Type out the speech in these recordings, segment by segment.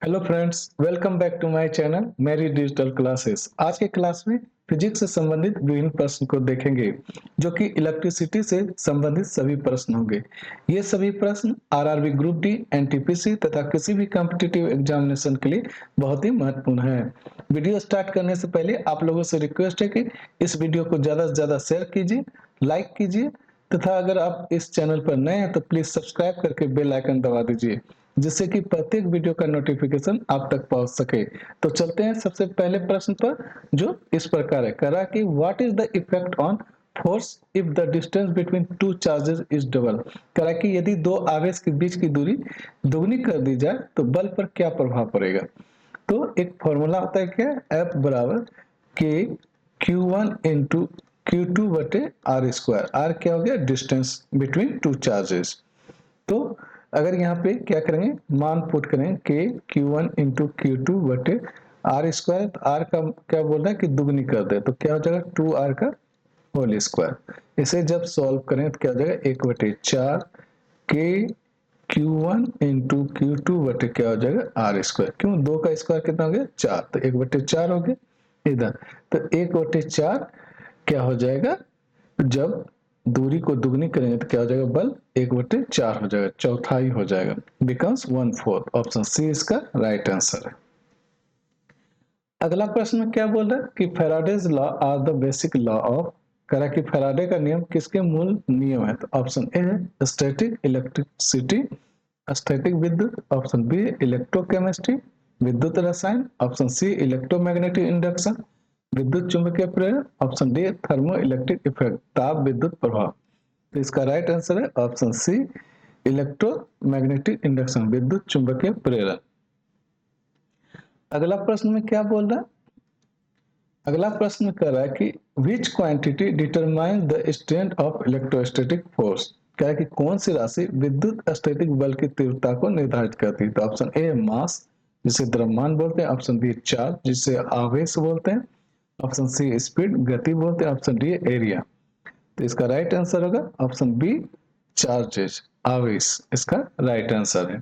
Hello friends, welcome back to my channel मेरी digital classes. आज के क्लास में फिजिक्स से संबंधित विभिन्न प्रश्न को देखेंगे, जो कि इलेक्ट्रिसिटी से संबंधित सभी प्रश्न होंगे। ये सभी प्रश्न आरआरबी ग्रुप डी, एनटीपीसी तथा किसी भी कॉम्पिटिटिव एग्जामिनेशन के लिए बहुत ही महत्वपूर्ण है। वीडियो स्टार्ट करने से पहले आप लोगों से रिक्वेस्ट है कि इस वीडियो को ज़्यादा से ज़्यादा शेयर कीजिए, लाइक कीजिए तथा अगर आप इस चैनल पर नए हैं तो प्लीज सब्सक्राइब करके बेल आइकन दबा दीजिए, जिससे कि प्रत्येक वीडियो का नोटिफिकेशन आप तक पहुंच सके। तो चलते हैं सबसे पहले प्रश्न पर, जो इस प्रकार है। करा कि what is the effect on force if the distance between two charges is double. करा कि यदि दो आवेश के बीच की दूरी दोगुनी कर दी जाए तो बल पर क्या प्रभाव पड़ेगा। तो एक फॉर्मूला होता है क्या, F बराबर के Q1 इंटू Q2 बटे आर स्क्वायर। आर क्या हो गया, डिस्टेंस बिटवीन टू चार्जेस। तो अगर यहाँ पे क्या करेंगे, मान पुट करें के Q1 इंटू Q2 बटे आर स्क्वायर। तो आर का क्या बोल रहा है कि दुगनी कर दे, तो क्या हो जाएगा 2r का होल स्क्वायर। इसे जब सॉल्व करें तो क्या हो जाएगा 1/4 के Q1 इंटू Q2 बटे क्या हो जाएगा आर स्क्वायर। क्यों, दो का स्क्वायर कितना हो गया 4, तो 1/4 हो गया इधर। तो 1/4 क्या हो जाएगा, जब दूरी को दुगनी करेंगे तो क्या हो जाएगा, बल 1/4 हो जाएगा, चौथाई हो जाएगा, बिकम्स 1/4। ऑप्शन सी इसका राइट आंसर है। अगला प्रश्न में क्या बोल रहा है कि Faraday's law are the basic law of. कह रहा है कि फैराडे का नियम किसके मूल नियम है। तो ऑप्शन ए है स्टैटिक इलेक्ट्रिसिटी, स्टैटिक विद्युत। ऑप्शन बी इलेक्ट्रोकेमिस्ट्री, विद्युत रसायन। ऑप्शन सी इलेक्ट्रोमैग्नेटिक इंडक्शन, विद्युत चुंबकीय प्रेरण। Option D thermo electric effect, ताप विद्युत प्रभाव। तो इसका राइट आंसर है ऑप्शन सी इलेक्ट्रोमैग्नेटिक इंडक्शन, विद्युत चुंबकीय प्रेरण। अगला प्रश्न में क्या बोल रहा है, अगला प्रश्न कर रहा है कि विच quantity determine the strength of electrostatic force. क्या है कि कौन सी राशि विद्युत स्टैटिक बल की तीव्रता को निर्धारित करती है। तो ऑप्शन ए मास, जिसे द्रव्यमान बोलते हैं। ऑप्शन बी चार्ज, जिसे आवेश बोलते हैं। ऑप्शन सी स्पीड, गति बोलते हैं। Option D area. तो इसका राइट आंसर होगा ऑप्शन बी चार्जेस, आवेश इसका राइट आंसर है।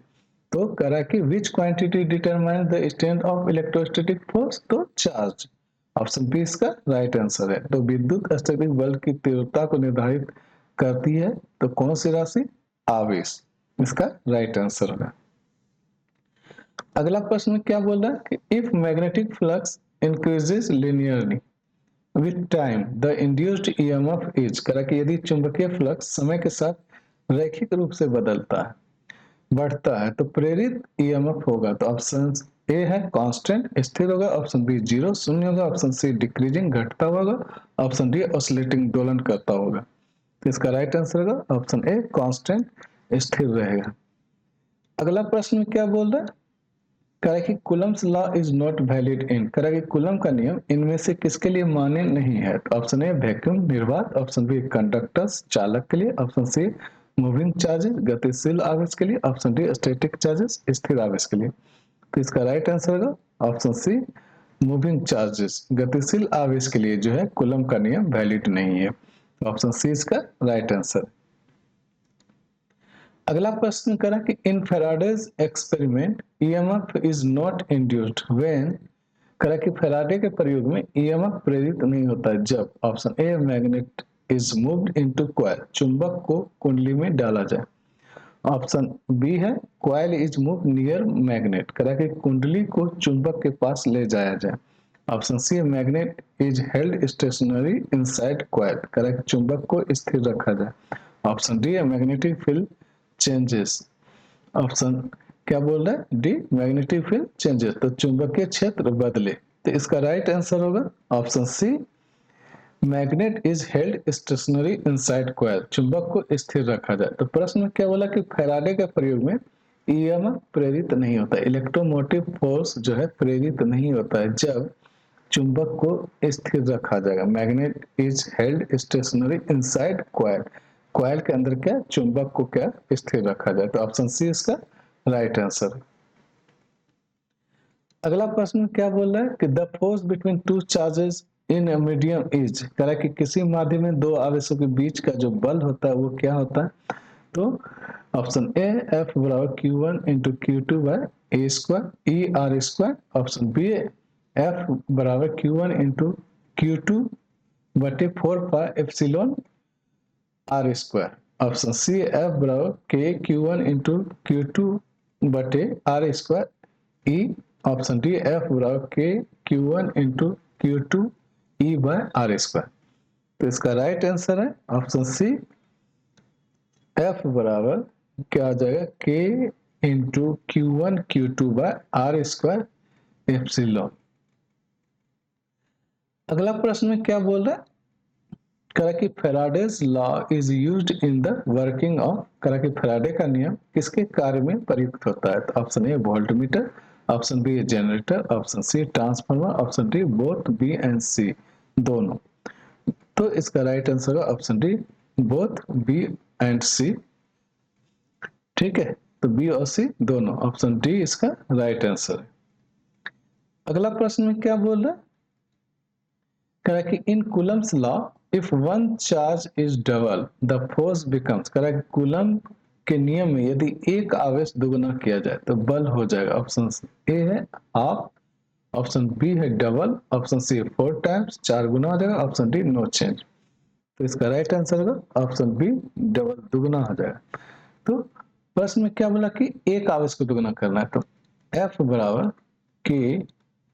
तो करा कि विच quantity determine the strength of electrostatic force, तो चार्ज। ऑप्शन बी इसका राइट आंसर है। तो विद्युत स्टैटिक बल की तीव्रता को निर्धारित करती है तो कौन सी राशि, आवेश इसका राइट आंसर होगा। अगला प्रश्न में क्या बोल रहा है कि if magnetic flux increases linearly with time the induced EMF is. करा कि यदि चुंबकीय फ्लक्स समय के साथ रैखिक रूप से बदलता है, बढ़ता है, तो प्रेरित ईएमएफ होगा। तो ऑप्शन ए है कांस्टेंट, स्थिर होगा। ऑप्शन बी जीरो, शून्य होगा। ऑप्शन सी डिक्रीजिंग, घटता होगा। ऑप्शन डी ऑसिलेटिंग, दोलन करता होगा। तो इसका राइट आंसर होगा ऑप्शन ए कांस्टेंट, स्थिर रहेगा। अगला प्रश्न में क्या बोल रहा है, कह रहा है कि Coulomb's law is not valid in. कह रहा है कि कुलम का नियम इनमें से किसके लिए मान्य नहीं है। तो ऑप्शन ए वैक्यूम निर्वात। ऑप्शन बी कंडक्टर्स, चालक के लिए। ऑप्शन सी मूविंग चार्जेस, गतिशील आवेश के लिए। ऑप्शन डी स्टैटिक चार्जेस, स्थिर आवेश के लिए। तो इसका राइट आंसर होगा ऑप्शन सी मूविंग चार्जेस, गतिशील आवेश के लिए जो है कुलम का नियम वैलिड नहीं है। ऑप्शन सी इसका राइट आंसर। अगला प्रश्न करा कि in Faraday's experiment EMF is not induced when. करा कि फैराडे के प्रयोग में ईएमएफ प्रेरित नहीं होता है जब। Option a magnet is moved into coil, चुंबक को कुंडली में डाला जाए। ऑप्शन बी है coil is move near magnet, करा कि कुंडली को चुंबक के पास ले जाया जाए। Option C magnet is held stationary inside coil, करा कि चुंबक को स्थिर रखा जाए। ऑप्शन डी है मैग्नेटिक फील्ड चेंजेस। ऑप्शन क्या बोल रहा है, डी मैग्नेटिक फील्ड चेंजेस, तो चुंबकीय क्षेत्र बदले। तो इसका राइट आंसर होगा option C magnet is held stationary inside coil, चुंबक को स्थिर रखा जाए। तो प्रश्न में क्या बोला कि फैराडे के प्रयोग में ईएमएफ प्रेरित नहीं होता, इलेक्ट्रोमोटिव फोर्स जो है प्रेरित नहीं होता है जब चुंबक को स्थिर रखा जाएगा। Magnet is held stationary inside coil, coil के अंदर क्या चुंबक को क्या स्थिर रखा जाए। तो ऑप्शन सी इसका राइट आंसर। अगला प्रश्न क्या बोल रहा है कि the force between two charges in a medium is. कह रहा है कि किसी माध्यम में दो आवेशों के बीच का जो बल होता है वो क्या होता है। तो ऑप्शन ए एफ बराबर Q1 into Q2 by A square E R square. Option B है एफ बराबर Q1 इंटू Q2 बटे 4 pi epsilon R square. Option C F बराबर के Q1 इंटू Q2 बटे R square E. Option D F बराबर K Q1 into Q2 E by R square. तो इसका right answer है option C F बराबर क्या आ जाएगा K into Q1 Q2 by R square epsilon. अगला प्रश्न में क्या बोल रहा है, करा कि Faraday's law is used in the working of, करा कि फैराडे का नियम किसके कार्य में प्रयुक्त होता है। तो option A voltmeter, option B generator, option C transformer, option D both B and C दोनों। तो इसका राइट आंसर है option D both B and C. ठीक है, तो बी और सी दोनों, ऑप्शन डी इसका राइट आंसर है। अगला प्रश्न में क्या बोल रहा है, कह रहा कि in Coulomb's law if one charge is double the force becomes, कह रहा कि कूलम के नियम में यदि एक आवेश दोगुना किया जाए तो बल हो जाएगा। ऑप्शन ए है हाफ, ऑप्शन बी है डबल, ऑप्शन सी 4 टाइम्स 4 गुना हो जाएगा, ऑप्शन डी नो चेंज। तो इसका राइट आंसर होगा ऑप्शन बी डबल दुगुना हो जाएगा। तो प्रश्न में क्या बोला कि एक आवेश को दुगुना करना है, तो एफ बराबर के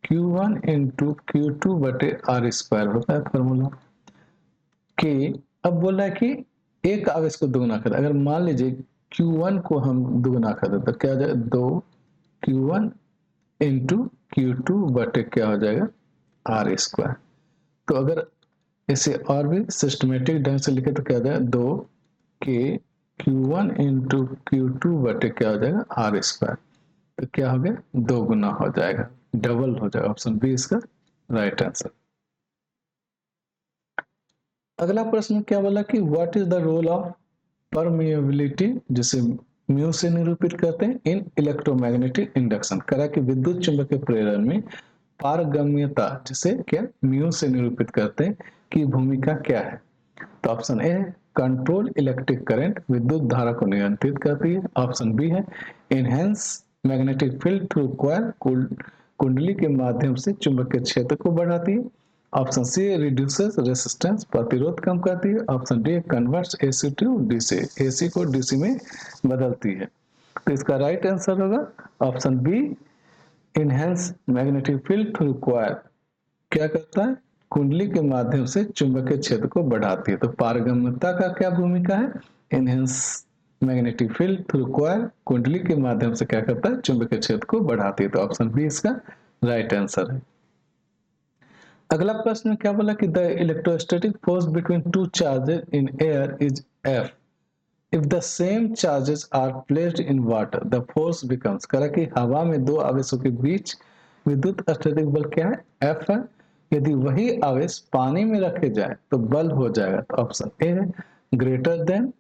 Q1 इंटू Q2 बटे आर स्क्वायर होता है फॉर्मूला के। अब बोल रहा है कि एक आवेश को दुगुना कर, अगर मान लीजिए Q1 को हम दुगुना कर दे तो क्या हो जाएगा 2 Q1 इंटू Q2 बटे क्या हो जाएगा आर स्क्वायर। तो अगर इसे और भी सिस्टमेटिक ढंग से लिखे तो क्या हो जाएगा 2 के Q1 इंटू Q2 बटे क्या हो जाएगा आर स्क्वायर। तो क्या हो गया 2 गुना हो जाएगा, डबल हो जाएगा। ऑप्शन बी इसका राइट आंसर। अगला प्रश्न क्या बोला कि what is the role of permeability, जिसे म्यू से निरूपित करते हैं, इन इलेक्ट्रोमैग्नेटिक इंडक्शन। करा कि विद्युत चुंबकीय प्रेरण में पारगम्यता, जिसे क्या म्यू से निरूपित करते हैं, की भूमिका क्या है। तो ऑप्शन ए है कंट्रोल इलेक्ट्रिक करंट, विद्युत धारा को नियंत्रित करती है। ऑप्शन बी है enhance magnetic field through coil, कुंडली के माध्यम से चुंबकीय क्षेत्र को बढ़ाती है। ऑप्शन सी रिड्यूसेस रेजिस्टेंस, प्रतिरोध कम करती है। Option D converts AC to DC, AC को डीसी में बदलती है। तो इसका राइट आंसर होगा option B enhance magnetic field through coil. क्या करता है, कुंडली के माध्यम से चुंबकीय क्षेत्र को बढ़ाती है। तो पारगम्यता का क्या भूमिका है, enhance magnetic field through coil, कुंडली के माध्यम से क्या करता है चुंबकीय क्षेत्र को बढ़ाती है। तो ऑप्शन बी इसका राइट आंसर है। अगला प्रश्न में क्या बोला कि the electrostatic force between two charges in air is F, if the same charges are placed in water the force becomes. करा कि हवा में दो आवेशों के बीच विद्युत स्टैटिक बल क्या है, एफ है। यदि वही आवेश पानी में रखे जाए तो बल हो जाएगा। तो ऑप्शन ए है ग्रेटर देन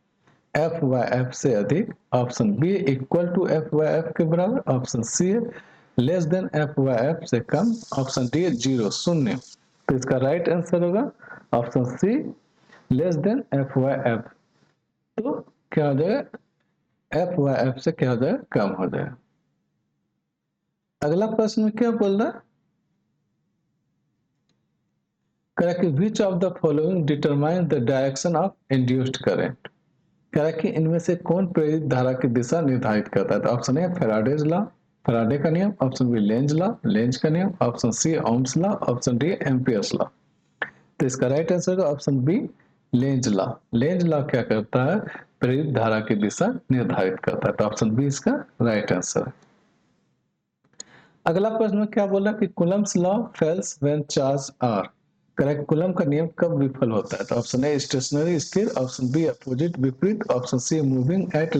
एफ वाई एफ से अधिक, option B equal to F वाई एफ के बराबर, ऑप्शन सी है लेस देन एफ वाई एफ से कम, ऑप्शन डी है 0 शून्य। तो इसका राइट आंसर होगा option C less than F वाई एफ। तो क्या हो जाएगा एफ वाई एफ से क्या हो जाएगा कम हो जाएगा। अगला प्रश्न में क्या बोल रहा है, कह रहा कि which of the following determine the direction of induced current. कह रहा कि इनमें से कौन प्रेरित धारा की दिशा निर्धारित करता है। तो option A Faraday's law, Faraday का नियम, option B Lenz law, Lenz का नियम, option C Ohm's law, option D Ampere's law. तो इसका राइट आंसर है option B Lenz law. Lenz law क्या करता है, प्रेरित धारा की दिशा निर्धारित करता है। तो ऑप्शन बी इसका राइट आंसर है। अगला प्रश्न में क्या बोला कि Coulomb's law fails when charge are. Correct, Coulomb का नियम कब विफल होता है। तो ऑप्शन ए स्टेशनरी स्थिर, ऑप्शन बी अपोजिट विपरीत, option C moving at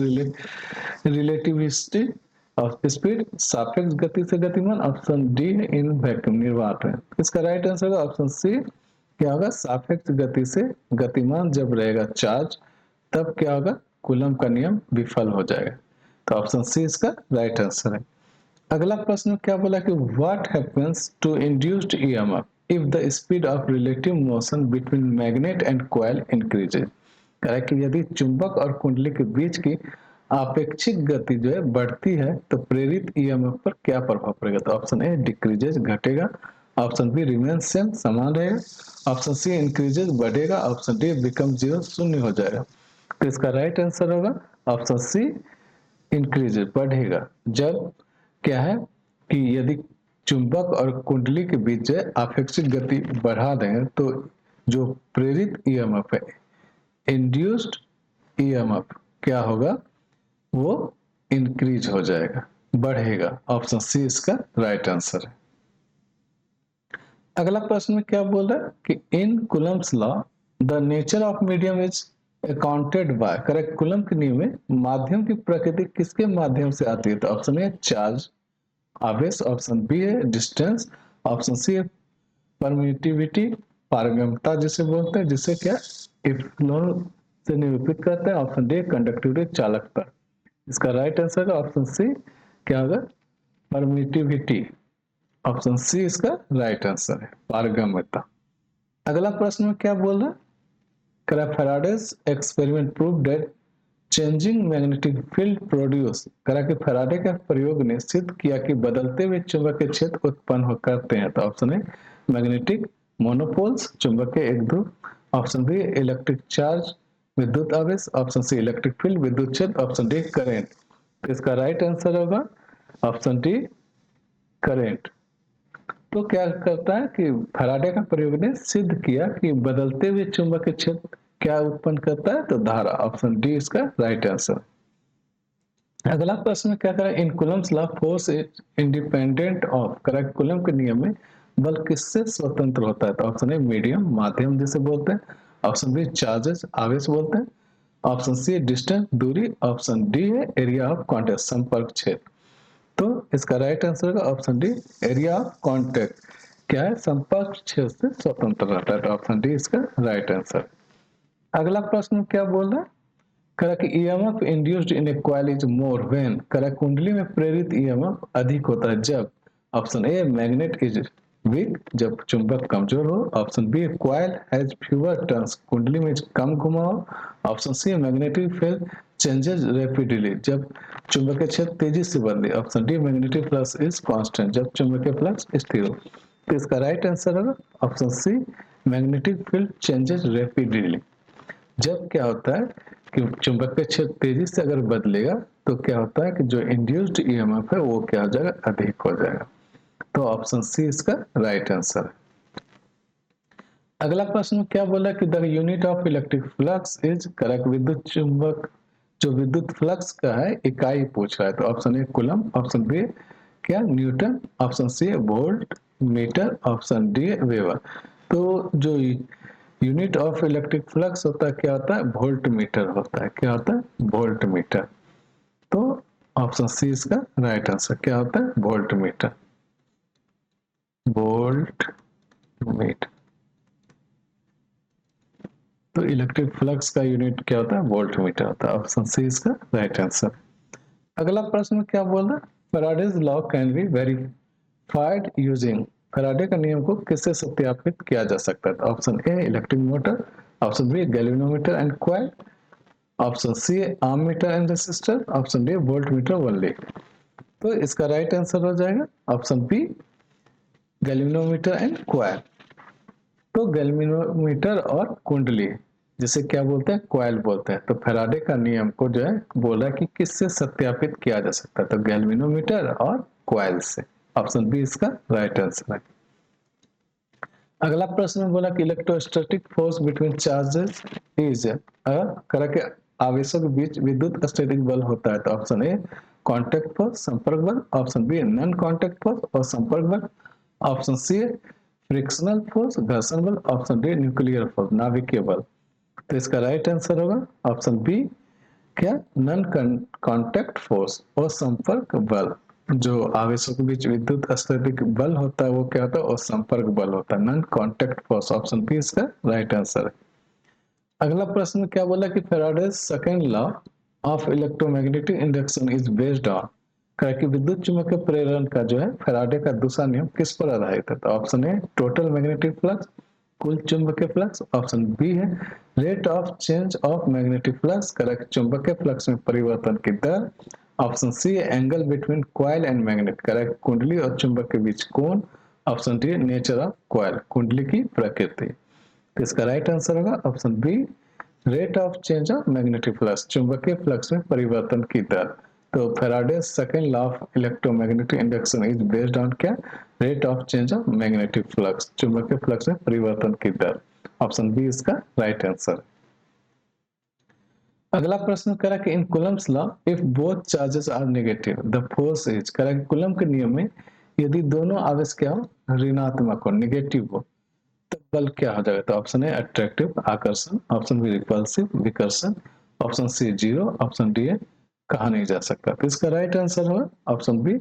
relativistic of speed, सापेक्ष गति से गतिमान, ऑप्शन डी इन वैक्यूम निर्वात है। इसका राइट आंसर है ऑप्शन सी क्या होगा सापेक्ष गति से गतिमान जब रहेगा चार्ज तब क्या होगा कूलम का नियम विफल हो जाएगा। तो ऑप्शन सी इसका राइट आंसर है। अगला प्रश्न क्या बोला कि what happens to induced EMF if the speed of relative motion between magnet and coil increases. कह रहा है कि यदि चुंबक और कुंडली के बीच की आपेक्षिक गति जो है बढ़ती है तो प्रेरित ईएमएफ पर क्या प्रभाव पड़ेगा? तो ऑप्शन ए डिक्रीजेज घटेगा, ऑप्शन बी रिमेन सेम समान रहेगा, ऑप्शन सी इंक्रीजेज बढ़ेगा, ऑप्शन डी बिकम जीरो शून्य हो जाएगा। तो इसका राइट आंसर होगा ऑप्शन सी इंक्रीज बढ़ेगा। जब क्या है कि यदि चुंबक और कुंडली के बीच जो है आपेक्षिक गति बढ़ा देंगे तो जो प्रेरित ईएमएफ है, इंड्यूस्ड ईएमएफ क्या होगा, वो इंक्रीज हो जाएगा, बढ़ेगा। ऑप्शन सी इसका राइट आंसर है। अगला प्रश्न में क्या बोल रहा है कि in Coulomb's law the nature of medium is accounted by, correct, Coulomb के नियम में माध्यम की प्रकृति किसके माध्यम से आती है? तो ऑप्शन ए चार्ज आवेश, ऑप्शन बी है डिस्टेंस, ऑप्शन सी है परमिटिविटी पारगम्यता जिसे बोलते हैं, जिसे क्या इप्सिलॉन से निरूपित करते हैं, ऑप्शन डी कंडक्टिविटी चालकता। इसका राइट आंसर है ऑप्शन सी क्या होगा, परमिटिविटी। ऑप्शन सी इसका राइट आंसर है, पारगम्यता। अगला प्रश्न में क्या बोल रहा है, Faraday's experiment prove that changing magnetic field produce, करा कि फैराडे का प्रयोग ने सिद्ध किया कि बदलते हुए चुंबकीय क्षेत्र उत्पन्न करते हैं। तो ऑप्शन है मैग्नेटिक मोनोपोल्स चुंबकीय एक ध्रुव, ऑप्शन बी इलेक्ट्रिक चार्ज विद्युत आवेश, ऑप्शन सी इलेक्ट्रिक फील्ड विद्युत क्षेत्र, ऑप्शन डी करेंट। तो इसका राइट आंसर होगा ऑप्शन डी करेंट। तो क्या करता है कि फैराडे का प्रयोग ने सिद्ध किया कि बदलते हुए चुंबकीय क्षेत्र क्या उत्पन्न करता है, तो धारा। ऑप्शन डी इसका राइट आंसर। अगला प्रश्न में क्या करें, in Coulomb's law force is independent of, correct, Coulomb के नियम में बल किससे स्वतंत्र होता है? तो ऑप्शन ए मीडियम माध्यम जिसे बोलते हैं, ऑप्शन बी चार्जेस आवेश बोलते हैं, ऑप्शन सी डिस्टेंस दूरी, ऑप्शन डी है एरिया ऑफ कॉन्टेक्ट संपर्क क्षेत्र। तो इसका राइट आंसर होगा option D area of contact क्या है, संपर्क क्षेत्र से स्वतंत्र रहता है। तो ऑप्शन डी इसका राइट आंसर। अगला प्रश्न क्या बोल रहा है, करा कि EMF induced in A coil is more when, करा कुंडली में प्रेरित ईएमएफ अधिक होता है जब, option a magnet is weak जब चुंबक कमजोर हो, option B coil has fewer turns कुंडली में कम घुमाव, option C magnetic field changes rapidly जब चुंबकीय क्षेत्र तेजी से बदले, option D magnetic flux is constant जब चुंबकीय फ्लक्स स्थिर हो। तो इसका राइट आंसर होगा option C magnetic field changes rapidly. जब क्या होता है कि चुंबकीय क्षेत्र तेजी से अगर बदलेगा तो क्या होता है कि जो इंड्यूस्ड ईएमएफ है वो क्या हो जाएगा, अधिक हो जाएगा। तो ऑप्शन सी इसका राइट आंसर है। अगला प्रश्न क्या बोला कि the unit of electric flux is, correct, विद्युत चुंबक जो विद्युत फ्लक्स का है इकाई पूछ रहा है। तो option A coulomb, option B क्या newton, option C volt meter, option D weber. तो जो यूनिट ऑफ इलेक्ट्रिक फ्लक्स होता है क्या होता है, वोल्ट मीटर होता है। क्या होता है, वोल्ट मीटर। तो ऑप्शन सी इसका राइट आंसर क्या होता है, वोल्ट मीटर, वोल्ट मीटर। तो इलेक्ट्रिक फ्लक्स का यूनिट क्या होता है, वोल्ट मीटर होता है। ऑप्शन सी इसका राइट आंसर। अगला प्रश्न क्या बोल रहा है, Faraday's law can be verified using, Faraday का नियम को किससे सत्यापित किया जा सकता है? Option A electric motor, option B galvanometer and coil, option C ammeter and resistor, option D voltmeter only. तो इसका राइट आंसर हो जाएगा option B galvanometer and coil. तो गैल्वेनोमीटर और कुंडली जिसे क्या बोलते हैं, कॉइल बोलते हैं। तो फैराडे का नियम को जो है बोल रहा है कि किससे सत्यापित किया जा सकता है, तो गैल्वेनोमीटर और कॉइल से। ऑप्शन बी इसका राइट आंसर है। अगला प्रश्न में बोला कि electrostatic force between charges is, करा के आवेशों के बीच विद्युत स्टैटिक बल होता है। तो ऑप्शन ए कांटेक्ट फोर्स संपर्क बल, option B non contact force और संपर्क बल, ऑप्शन सी फ्रिक्शनल फोर्स घर्षण बल, ऑप्शन डी न्यूक्लियर फोर्स नाभिकीय बल। तो इसका राइट आंसर होगा ऑप्शन बी क्या, नॉन कांटेक्ट फोर्स और संपर्क बल। जो आवेशों के बीच विद्युत स्टैटिक बल होता है वो क्या होता है, और संपर्क बल होता है, non contact force. Option B इसका राइट आंसर है। अगला प्रश्न क्या बोला कि Faraday's second law of electromagnetic induction is based on, कि विद्युत चुंबकीय प्रेरण का जो है फैराडे का दूसरा नियम किस पर आधारित है? तो option A total magnetic flux, कुल चुंबकीय फ्लक्स। ऑप्शन बी है rate of change of magnetic flux, correct चुंबकीय फ्लक्स में परिवर्तन की दर। ऑप्शन सी है angle between coil and magnet, correct कुंडली और चुंबक के बीच कोण। Option D nature of coil, कुंडली की प्रकृति। तो इसका राइट आंसर होगा option B rate of change of magnetic flux, चुंबकीय फ्लक्स में परिवर्तन की दर। तो Faraday second law of electromagnetic induction is based on क्या, rate of change of magnetic flux, चुंबकीय फ्लक्स में परिवर्तन की दर। ऑप्शन बी इसका राइट आंसर। अगला प्रश्न करा कि in Coulomb's law if both charges are negative the force is, correct Coulomb के नियम में यदि दोनों आवेश क्या हो, ऋणात्मक हो, नेगेटिव हो, तब बल क्या हो जाएगा। तो ऑप्शन है अट्रैक्टिव आकर्षण, ऑप्शन बी रिपल्सिव विकर्षण, option C zero, option D है कहा नहीं जा सकता। तो इसका राइट आंसर होगा ऑप्शन बी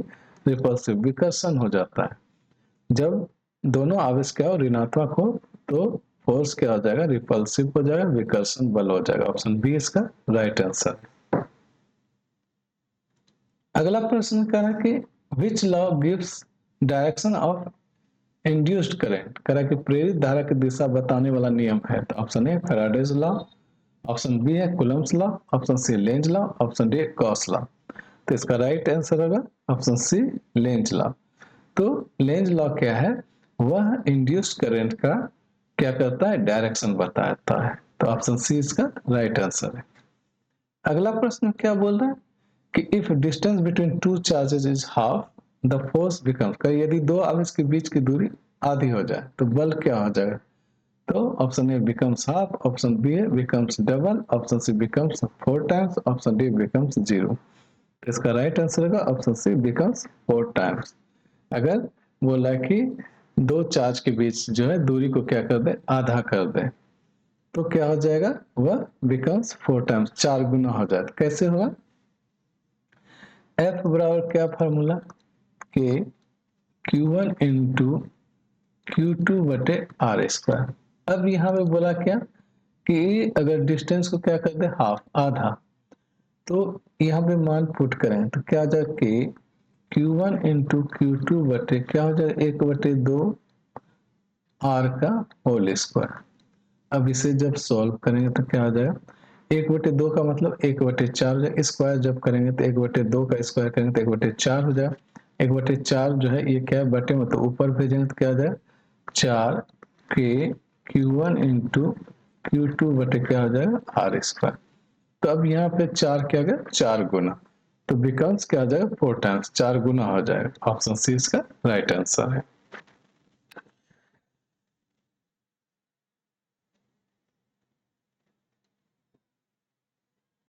रिपल्सिव, विकर्षण हो जाता है। जब दोनों आवेश क्या हो, ऋणात्मक हो, तो फोर्स क्या हो जाएगा, रिपल्सिव हो जाएगा, विकर्षण बल हो जाएगा। ऑप्शन बी इसका राइट आंसर। अगला प्रश्न कह रहा है कि which law gives direction of induced current, कह रहा है कि प्रेरित धारा की दिशा बताने वाला नियम है। तो option A Faraday's law, option B है Coulomb's law, option C Lenz law, option D Gauss law. तो इसका राइट आंसर होगा ऑप्शन सी लेंज लॉ। तो लेंज लॉ क्या है, वह इंड्यूस्ड करंट का क्या करता है, डायरेक्शन बताता है। तो ऑप्शन सी इसका राइट आंसर है। अगला प्रश्न क्या बोल रहा है कि if distance between two charges is half the force becomes, यदि दो आवेश के बीच की दूरी आधी हो जाए तो बल क्या हो जाएगा। तो option A becomes half, option B है becomes double, option C becomes 4 times, option D becomes 0। इसका राइट आंसर होगा ऑप्शन सी बिकम्स 4 टाइम्स। अगर बोला कि दो चार्ज के बीच जो है दूरी को क्या कर दे, आधा कर दे, तो क्या हो जाएगा, वह बिकम्स 4 टाइम्स, 4 गुना हो जाए। कैसे होगा, F बराबर क्या फार्मूला के Q1 इंटू Q2 बटे आर स्क्वायर। अब यहाँ पे बोला क्या कि अगर डिस्टेंस को क्या कर दे, हाफ, आधा, तो यहाँ पे मान पुट करें तो क्या हो जाएगा कि Q1 इंटू Q2 बटे क्या हो जाएगा 1/2 आर का होल स्क्वायर। अब इसे जब सॉल्व करेंगे तो क्या हो जाएगा, 1/2 का मतलब 1/4 हो जाएगा, स्क्वायर जब करेंगे तो 1/2 का स्क्वायर करेंगे तो 1/4 हो जाएगा। 1/4 जो है ये क्या है, बटे मतलब ऊपर भेजेंगे तो क्या हो जाएगा 4 के Q1 इंटू Q2 बटे क्या हो जाएगा आर स्क्वायर। तो अब यहाँ पे 4 क्या गया, 4 गुना, तो बिकम्स क्या हो जाएगा 4 टाइम्स, 4 गुना हो जाएगा। ऑप्शन सी इसका राइट आंसर है।